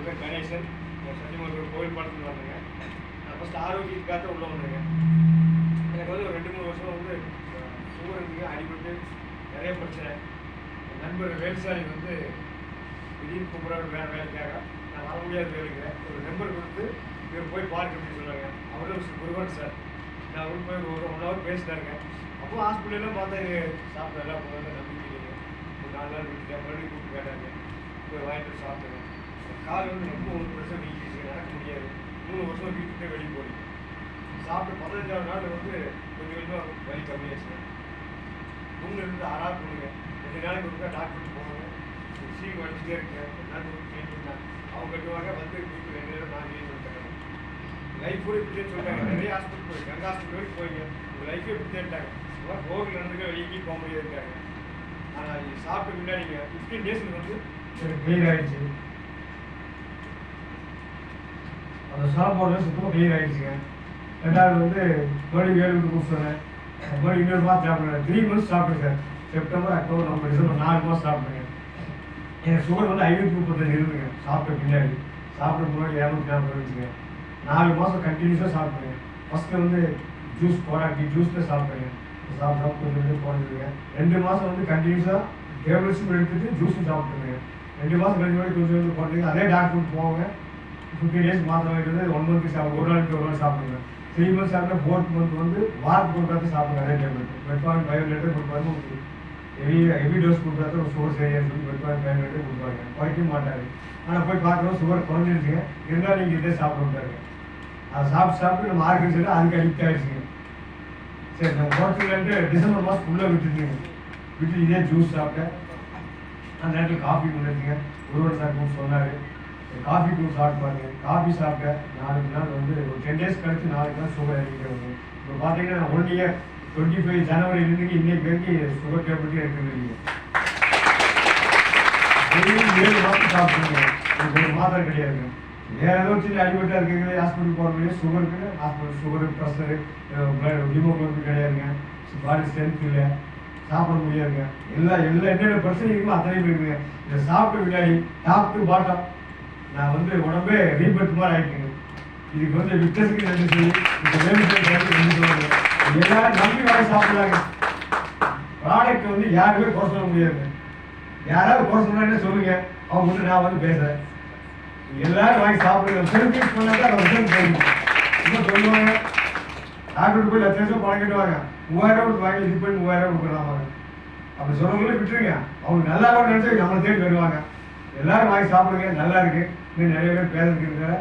என் பேர் கணேசன். சத்தியமங்கலம் கோவில் பாடத்தில் வந்தேங்க. நான் ஃபஸ்ட்டு ஆரோக்கியத்துக்காக உள்ளே வந்தேங்க. எனக்கு வந்து ஒரு 2-3 வருஷம் வந்து சுகர் இருந்துங்க, அடிபட்டு நிறைய பிரச்சனை. என் நண்பர் வேல்சாமி வந்து திடீர்னு கூப்பிட்றாரு வேலைக்காக. நான் வர முடியாத வேலைங்க. ஒரு நம்பர் கொடுத்து இவர் போய் பாருங்க அப்படின்னு சொன்னாங்க. அவரும் குருவன் சார். நான் அவருக்கு போய் ஒரு 1 ஹவர் பேசினாருங்க. அப்போ ஹாஸ்பிட்டல்லாம் பார்த்தா சாப்பிட்டு எல்லாம் போகிறது நம்பிக்கை இல்லைங்க. ஒரு 4 நாள் விட்டுட்டேன். மறுபடியும் கூப்பிட்டு கேட்டாங்க. போய் வாங்கிட்டு சாப்பிட்டேங்க. கால் வந்து ரொம்ப 1% வீக்கிச்சு, நடக்க முடியாது. 3 வருஷம் வீட்டுக்கிட்டே வெளியே போய் சாப்பிட்டு 15ஆவது நாள் வந்து கொஞ்சம் கொஞ்சம் வலி கம்மியாச்சுங்க. புண்ணு இருந்து புண்ணுங்க. 2 நாளைக்கு ஒருக்கா டாக்டருக்கு போனாங்க. சீக்கு வலிச்சுட்டே இருக்குங்க. நான் க்ளீன் பண்ணேன். அவங்க கட்டுவாங்க வந்து வீட்டு 2 நேரம் நான் க்ளீன் பண்ணிட்டேன். லைஃப் கூட இப்படின்னு சொல்லிட்டாங்க. நிறைய ஹாஸ்பிட்டல் போய் கங்கா ஹாஸ்பிட்டல் வரைக்கும் போய்ங்க. உங்கள் லைஃபே இப்படி தேட்டாங்க. இதெல்லாம் ரோகில் நடந்துக்க வெளியே போக முடியாதுட்டாங்க. ஆனால் இது சாப்பிட்டு முன்னாடிங்க 15 டேஸில் வந்து கிளியர் ஆகிடுச்சு. அந்த சாப்பாடு சுத்தமாக கிளியர் ஆகிடுச்சுங்க. 2வது வந்து மறுபடியும் 7 கொடுத்து சொன்னேன். மறுபடியும் இன்னொரு மாதம் சாப்பிடுறேன். 3 மந்த்ஸ் சாப்பிட்டேன் sir. September, October, November, December 4 மாதம் சாப்பிடுங்க. எனக்கு சுகர் வந்து 535 இருந்துங்க. சாப்பிட்ட பின்னாடி சாப்பிட்ட முன்னாடி 240 இருந்துச்சுங்க. 4 மாதம் கண்டினியூஸாக சாப்பிடுங்க. ஃபஸ்ட்டு வந்து ஜூஸ் போராட்டி ஜூஸில் சாப்பிடுங்க. சாப்பிட்டா கொஞ்சம் போனதுங்க. 2 மாதம் வந்து கண்டினியூஸாக டேப்லெட்ஸும் எடுத்துட்டு ஜூஸும் சாப்பிட்டுருங்க. 2 மாதம் கழிச்சு கொஞ்சம் போனதுங்க. அதே டாக்டருக்கு போவாங்க. 15 டேஸ் மாத்திரை வாங்கிட்டு வந்து 1 மந்த்துக்கு சாப்பிடுங்க. 1 நாளைக்கு 1 நாள் சாப்பிடுங்க. 3 மந்த்ஸ் சாப்பிட்டா 4th மந்த் வந்து வாரத்துக்கு ஒரு காலத்து சாப்பிடுங்க. அதே டேப்லெட் மெட்பான் 5 லிட்டர் கொடுப்பாரு. உங்களுக்கு ஹெவி டோஸ் கொடுத்தாரு. ஒரு சுகர் சரியாக சொல்லி மெட்பான் 5 லிட்டர் கொடுப்பாங்க. குறைக்க மாட்டாரு. ஆனால் போய் பார்க்குறோம் சுகர் குறைஞ்சிருச்சுங்க. இருந்தாலும் நீங்கள் இதே சாப்பிட விட்டாருங்க. அதை சாப்பிட்டு நம்ம ஆர்கன்ஸில் அதுக்கு அடிக்ட் ஆகிடுச்சுங்க. சரி நம்ம குறைச்சிக்கலான்ட்டு டிசம்பர் மாதம் ஃபுல்லாக விட்டுருக்கீங்க. விட்டு இதே ஜூஸ் சாப்பிட்டேன். அந்த நேரத்தில் காஃபி வந்துருச்சுங்க. ஒருவர் சார் சொன்னார், காஃபி தூள் சாப்பிட்டு பாருங்க. காஃபி சாப்பிட்டேன். 4 நாள் வந்து ஒரு 10 டேஸ் கழிச்சு 4 நாள் சுகர் இறங்கிட்டு. இப்போ பார்த்தீங்கன்னா 1 இயர் 25 ஜனவரியிலிருந்து இன்னைக்கு வரைக்கும் சுகர் டேப்லெட்டே எடுக்கிறது இல்லைங்க. 7 மாதம் சாப்பிட்டுருங்க. ஒரு மாதம் கிடையாதுங்க. வேறு ஏதோ சின்ன அடிபட்டாக இருக்குங்க. ஹாஸ்பிட்டல் போகிறவங்க சுகருக்கு ஹாஸ்பிட்டல் சுகரு ப்ரெஷரு ஹீமோக்ளோபின் கிடையாதுங்க. பாடி ஸ்ட்ரென்த் இல்லை, சாப்பிட முடியாதுங்க. என்னென்ன பிரச்சனை இருக்குமோ அத்தனையும் இருக்குங்க. இதை சாப்பிட்ட முன்னாடி டாப் டு பாட்டம் நான் வந்து உடம்பே ரீபர்த் மாதிரி ஆகிட்டுங்க. இதுக்கு வந்து விக்டர்ஸுக்கு நன்றி சொல்லி இப்போ நன்றி சொல்லுவாங்க. எல்லாரும் நம்பி வாங்கி சாப்பிடலாங்க. ப்ராடக்ட் வந்து யாருமே குறை சொல்ல முடியாதுங்க. யாராவது குறை சொன்னா சொல்லுங்க, அவங்க வந்து நான் வந்து பேசுகிறேன். எல்லாரும் வாங்கி சாப்பிடுங்க. செல்ஃபீஸ் பண்ணாதான் அதை ரிசல்ட் போயிடுங்க. இன்னும் சொல்லுவாங்க டாக்டர் போய் 1 லட்சம் பணம் கட்டுவாங்க. 3000 கொடுத்து வாங்கி இது பண்ணி 3000 கொடுக்குறாங்க. அப்படி சொல்றவங்களே விட்டுருங்க. அவங்க நல்லா நினைச்சு நம்மளை தேடி வருவாங்க. எல்லாரும் வாங்கி சாப்பிடுங்க. நல்லா இருக்கு. இன்னும் நிறைய பேர் பேருக்கு இருக்கிற